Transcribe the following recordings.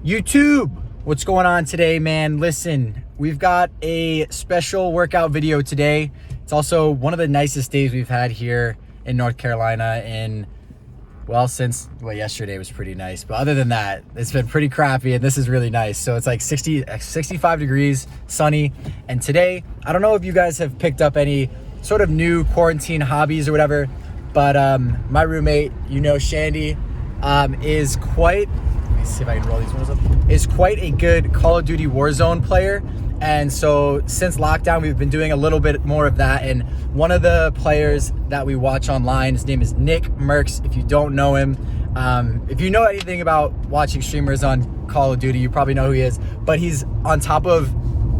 YouTube, what's going on today, man? Listen, we've got a special workout video today. It's also one of the nicest days we've had here in North Carolina since yesterday was pretty nice, but other than that, it's been pretty crappy, and this is really nice. So it's like 65 degrees, sunny. And today, I don't know if you guys have picked up any sort of new quarantine hobbies or whatever, but my roommate, Shandy, is quite, let me see if I can roll these ones up, is quite a good Call of Duty Warzone player. And so since lockdown, we've been doing a little bit more of that. And one of the players that we watch online, his name is NICKMERCS. If you don't know him, if you know anything about watching streamers on Call of Duty, you probably know who he is. But he's on top of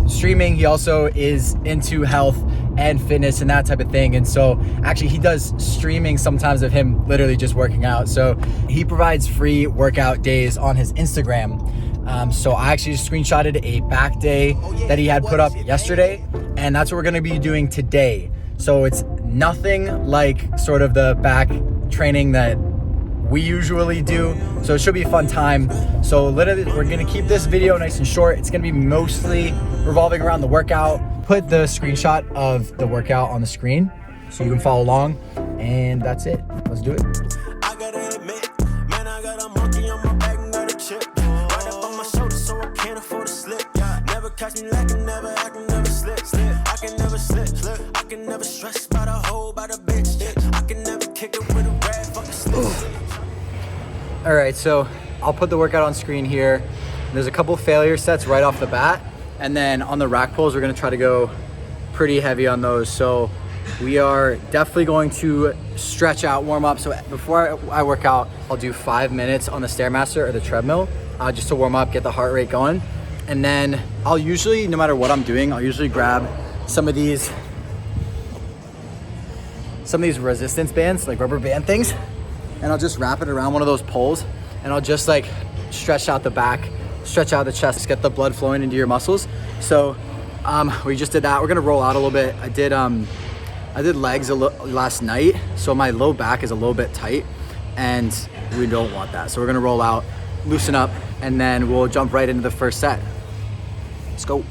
streaming, he also is into health and fitness and that type of thing. And so actually he does streaming sometimes of him literally just working out. So he provides free workout days on his Instagram. So I actually just screenshotted a back day that he had put up yesterday, and that's what we're gonna be doing today. So it's nothing like sort of the back training that we usually do. So it should be a fun time. So literally, we're gonna keep this video nice and short. It's gonna be mostly revolving around the workout. Put the screenshot of the workout on the screen so you can follow along, and that's it. Let's do it. I gotta admit, man, I got a monkey on my back and got a chip. Right up on my shoulder so I can't afford to slip. Never catch me lacking, never acting, never slip. I can never slip. I can never stress by the hoe, by the bitch. I can never kick it with a red fucking slip. All right, so I'll put the workout on screen here. There's a couple failure sets right off the bat. And then on the rack pulls, we're gonna try to go pretty heavy on those. So we are definitely going to stretch out, warm up. So before I work out, I'll do 5 minutes on the Stairmaster or the treadmill, just to warm up, get the heart rate going. And then I'll usually, no matter what I'm doing, I'll usually grab some of these resistance bands, like rubber band things, and I'll just wrap it around one of those poles, and I'll just like stretch out the back, stretch out the chest, get the blood flowing into your muscles. So we just did that. We're gonna roll out a little bit. I did legs last night, so my low back is a little bit tight, and we don't want that. So we're gonna roll out, loosen up, and then we'll jump right into the first set. Let's go.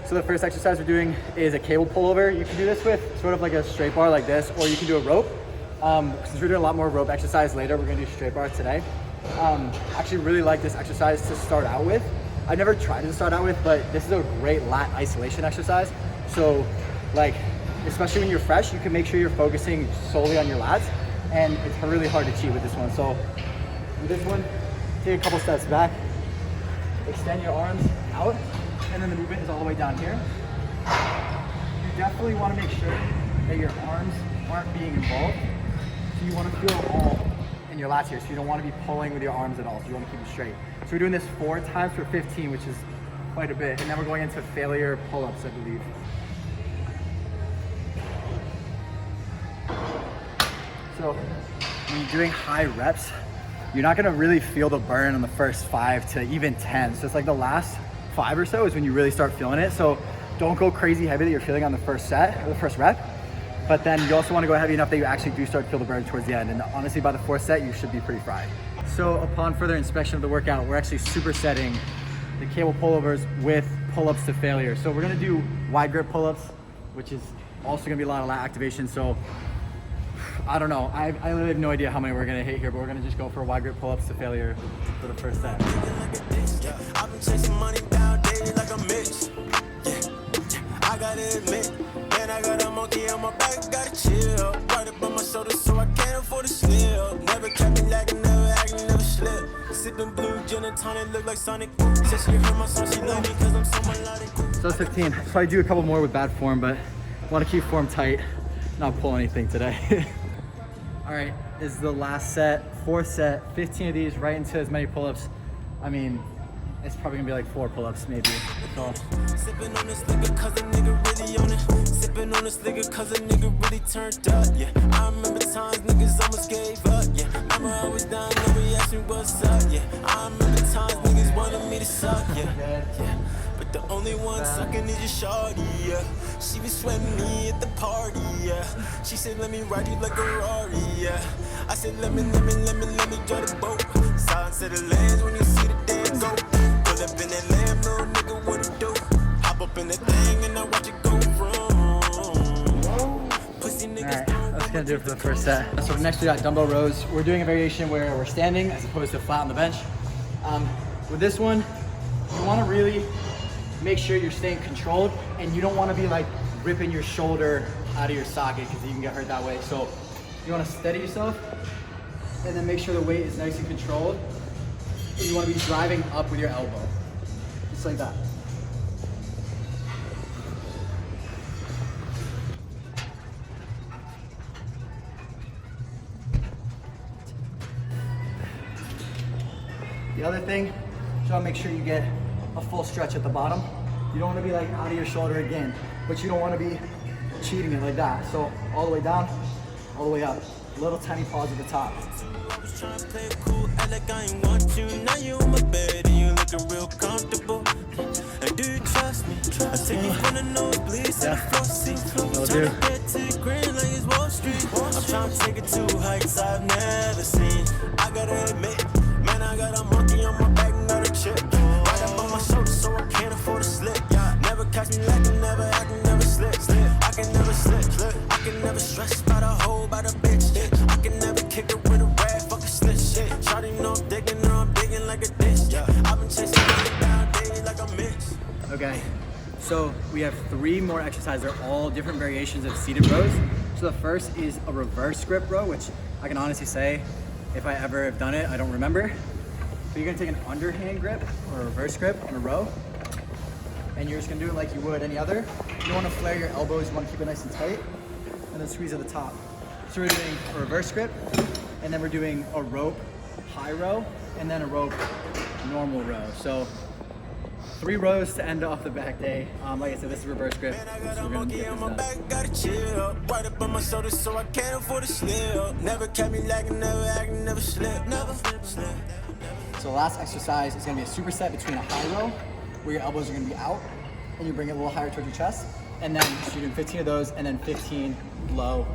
So the first exercise we're doing is a cable pullover. You can do this with sort of like a straight bar like this, or you can do a rope. Since we're doing a lot more rope exercise later, we're gonna do straight bar today. Actually really like this exercise to start out with. I've never tried to start out with, but this is a great lat isolation exercise. So like, especially when you're fresh, you can make sure you're focusing solely on your lats, and it's really hard to cheat with this one. So with this one, take a couple steps back, extend your arms out, and then the movement is all the way down here. You definitely want to make sure that your arms aren't being involved. So you want to feel all in your lats here. So you don't want to be pulling with your arms at all. So you want to keep it straight. So we're doing this 4 times for 15, which is quite a bit. And then we're going into failure pull-ups, I believe. So when you're doing high reps, you're not gonna really feel the burn on the first 5 to even 10. So it's like the last 5 or so is when you really start feeling it. So don't go crazy heavy that you're feeling on the first set or the first rep. But then you also want to go heavy enough that you actually do start to feel the burn towards the end. And honestly, by the 4th set, you should be pretty fried. So upon further inspection of the workout, we're actually supersetting the cable pullovers with pull-ups to failure. So we're gonna do wide grip pull-ups, which is also gonna be a lot of lat activation. So I don't know, I really have no idea how many we're gonna hit here, but we're gonna just go for wide grip pull-ups to failure for the first set. I've been chasing money down daily like a bitch. I gotta admit, man, I got a monkey on my back, gotta chill. Right up on my shoulder so I can't afford to slip. Never kept me lagging, never acting, never slip. Sipping blue gin and tonic, look like Sonic. Said she heard my song, she love me cause I'm so melodic. So that's 15. So I do a couple more with bad form, but I want to keep form tight, not pull anything today. All right, this is the last set, 4th set, 15 of these right into as many pull-ups. I mean, it's probably gonna be like 4 pull-ups maybe. So. Sipping on this liquor cause a nigga really on it. Sipping on this liquor cause a nigga really turned up, yeah. I remember times niggas almost gave up, yeah. Mama always down, nobody asked me what's up, yeah. I remember times niggas wanted me to suck, yeah. But the only one sucking is your shorty, yeah. She was sweating me at the party, yeah. She said let me ride you like a Rari, yeah. I said let me drive the boat. Silence of the lands when you see the dance. gonna do it for the first set. So next we got dumbbell rows. We're doing a variation where we're standing as opposed to flat on the bench. With this one, you wanna really make sure you're staying controlled, and you don't wanna be like ripping your shoulder out of your socket because you can get hurt that way. So you wanna steady yourself and then make sure the weight is nice and controlled. And you wanna be driving up with your elbow, just like that. The other thing, you wanna make sure you get a full stretch at the bottom. You don't wanna be like out of your shoulder again, but you don't wanna be cheating it like that. So all the way down, all the way up. Little tiny pause at the top. I was trying to play it cool, act like I ain't want you. Now you on my bed and you looking real comfortable. And do you trust me? I take you from the nosebleeds to the floor seat. Trying to get to the green like it's Wall Street. I'm trying to take it to heights I've never seen. I gotta admit, man, I got a monkey on my back and got a chip. Right up on my shoulder so I can't afford to slip. Never catch me lacking, never acting, never slip. I can never slip. I can never stress by the hoe, by the bitch. I can never kick it with a rag, fuck a snitch. Shawty know I'm digging or I'm digging like a dish. I've been chasing it down daily like a Mitch. Okay, so we have 3 more exercises. They're all different variations of seated rows. So the first is a reverse grip row, which I can honestly say, if I ever have done it, I don't remember. But you're gonna take an underhand grip or a reverse grip on a row, and you're just gonna do it like you would any other. You don't wanna flare your elbows, you wanna keep it nice and tight, and then squeeze at the top. So we're doing a reverse grip, and then we're doing a rope high row, and then a rope normal row. So 3 rows to end off the back day. Like I said, this is reverse grip. So we're gonna get this done. Gotta chill, right up on my shoulders so I can't afford to slip. Never kept me lagging, never acting, never slip, never slip. So the last exercise is gonna be a superset between a high row, where your elbows are gonna be out, and you bring it a little higher towards your chest, and then you're doing 15 of those, and then 15 low,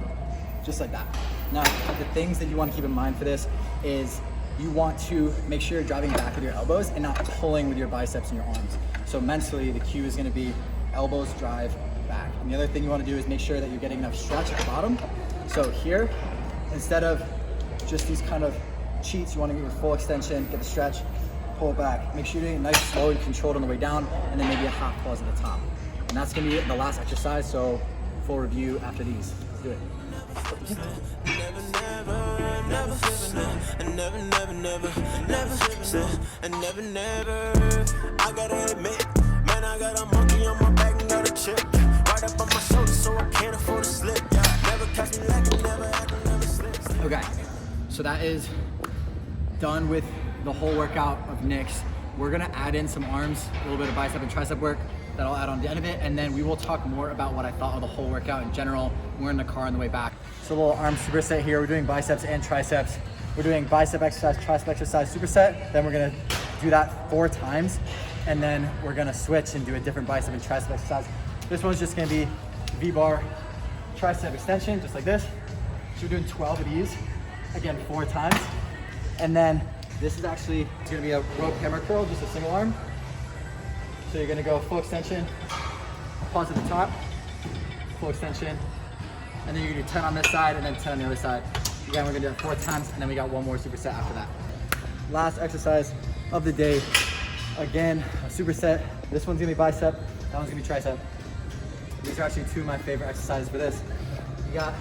just like that. Now, the things that you wanna keep in mind for this is you want to make sure you're driving back with your elbows and not pulling with your biceps and your arms. So mentally, the cue is gonna be elbows drive back. And the other thing you wanna do is make sure that you're getting enough stretch at the bottom. So here, instead of just these kind of cheats, you wanna get your full extension, get the stretch, pull it back. Make sure you're doing it nice, slow, and controlled on the way down, and then maybe a half pause at the top. And that's gonna be the last exercise, so full review after these. Let's do it. I gotta admit, man, I got a monkey on my back and got a chip. Right up on my shoulder so I can't afford to slip. Never catch me lacking, never acting, never slip. Okay, so that is done with the whole workout of Nick's. We're gonna add in some arms, a little bit of bicep and tricep work that I'll add on the end of it, and then we will talk more about what I thought of the whole workout in general. We're in the car on the way back. So a little arm superset here. We're doing biceps and triceps. We're doing bicep exercise, tricep exercise, superset. Then we're gonna do that 4 times, and then we're gonna switch and do a different bicep and tricep exercise. This one's just gonna be V-bar tricep extension, just like this. So we're doing 12 of these, again, 4 times. And then this is actually gonna be a rope hammer curl, just a single arm. So you're gonna go full extension, pause at the top, full extension, and then you're gonna do 10 on this side and then 10 on the other side. Again, we're gonna do it 4 times, and then we got 1 more superset after that. Last exercise of the day, again, a superset. This one's gonna be bicep, that one's gonna be tricep. These are actually 2 of my favorite exercises for this. You got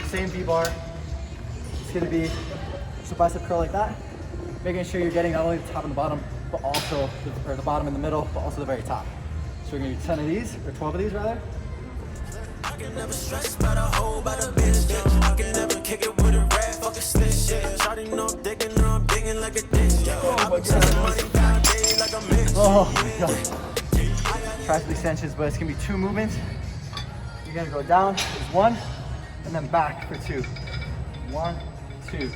same V-bar, it's gonna be just a bicep curl like that, making sure you're getting not only the top and the bottom, but also the bottom and the middle, but also the very top. So we're gonna do 10 of these, or 12 of these rather. I can never stress by the hoe, by the bitch. I can never kick it with a rag, fuck a snitch. Shawty know I'm digging or I'm digging like a dish. I've been chasing money down daily like a Mitch. Oh my god. Tricep extensions, but it's gonna be 2 movements. You're gonna go down, there's 1, and then back for 2. 1, 2.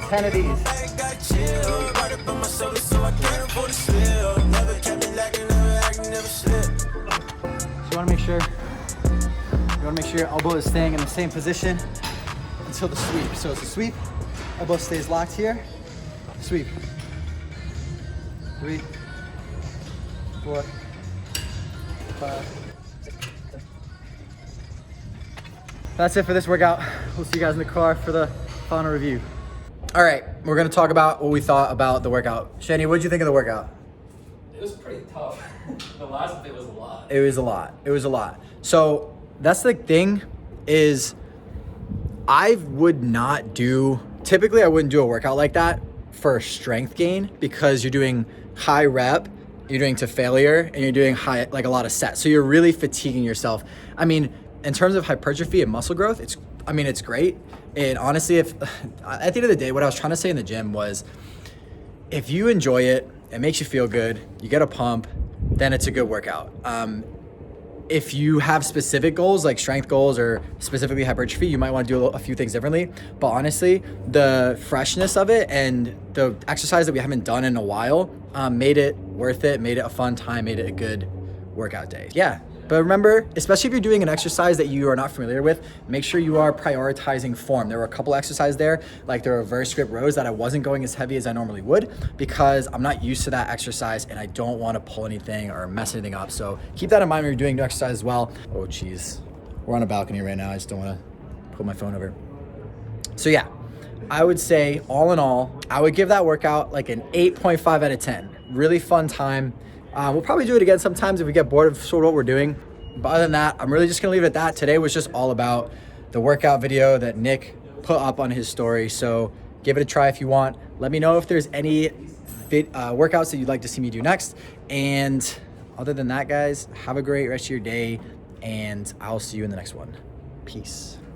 10 of these. So you wanna make sure your elbow is staying in the same position until the sweep. So it's a sweep, elbow stays locked here, sweep. 3, 4, 5, 6, 7. That's it for this workout. We'll see you guys in the car for the final review. All right, we're gonna talk about what we thought about the workout. Shani, what did you think of the workout? It was pretty tough. The last bit was a lot. It was a lot. It was a lot. So that's the thing is I would not do, typically I wouldn't do a workout like that for strength gain because you're doing high rep, you're doing to failure, and you're doing high, like a lot of sets. So you're really fatiguing yourself. I mean, in terms of hypertrophy and muscle growth, it's great. And honestly, if at the end of the day, what I was trying to say in the gym was, if you enjoy it, it makes you feel good, you get a pump, then it's a good workout. If you have specific goals, like strength goals or specifically hypertrophy, you might want to do a few things differently. But honestly, the freshness of it and the exercise that we haven't done in a while made it worth it, made it a fun time, made it a good workout day. Yeah. But remember, especially if you're doing an exercise that you are not familiar with, make sure you are prioritizing form. There were a couple exercises there, like the reverse grip rows, that I wasn't going as heavy as I normally would because I'm not used to that exercise and I don't want to pull anything or mess anything up. So keep that in mind when you're doing new exercise as well. Oh, geez. We're on a balcony right now. I just don't want to put my phone over. So yeah, I would say all in all, I would give that workout like an 8.5 out of 10. Really fun time. We'll probably do it again sometimes if we get bored of sort of what we're doing. But other than that, I'm really just gonna leave it at that. Today was just all about the workout video that Nick put up on his story. So give it a try if you want. Let me know if there's any workouts that you'd like to see me do next. And other than that, guys, have a great rest of your day and I'll see you in the next one. Peace.